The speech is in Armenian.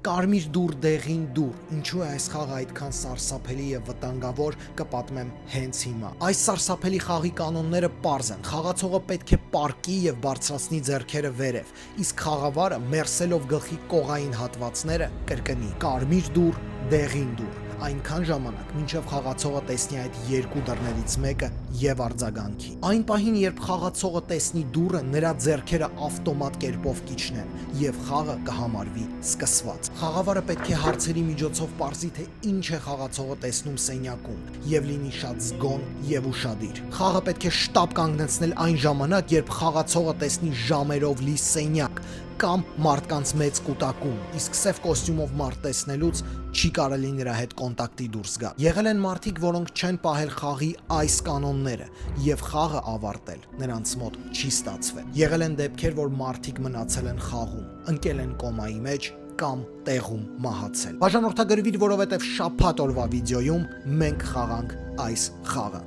Կարմիր դուր դեղին դուր, ինչու է այս խաղը այդքան սարսափելի եւ վտանգավոր, կպատմեմ հենց հիմա։ Այս սարսափելի խաղի կանոնները պարզ են։ Խաղացողը պետք է պառկի եւ բարձրացնի ձեռքերը վերև, իսկ խաղավարը մերսելով գլխի կողային հատվածները կրկնի. կարմիր դուր, դեղին դուր, այնքան ժամանակ, մինչև խաղացողը տեսնի այդ երկու դռներից մեկը եւ արձագանքի։ Այն պահին, երբ խաղացողը տեսնի դուռը, նրա ձեռքերը ավտոմատ կերպով կիջնեն եւ խաղը կհամարվի սկսված։ Խաղավարը պետք է հարցերի միջոցով պարզի, թե ինչ է խաղացողը տեսնում սենյակում եւ լինի շատ զգոն եւ ուշադիր։ Խաղը պետք է շտապ կանգնեցնել այն ժամանակ, երբ խաղացողը տեսնի ժամերով լի սենյակ կամ մարդկանց մեծ կուտակում, իսկ սև կոստյումով մարդ տեսնելուց չի կարելի նրա հետ կոնտակտի դուրս գալ։ Եղել են մարդիկ, որոնք չեն պահել խաղի այս կանոնները եւ խաղը ավարտել նրանց մոտ չի ստացվել։ Եղել են դեպքեր, որ մարդիկ մնացել են խաղում, ընկել են կոմայի մեջ կամ տեղում մահացել։ Բաժանորդագրվիր, որովհետև շաբաթ օրվա վիդեոյում մենք խաղանք այս խաղը։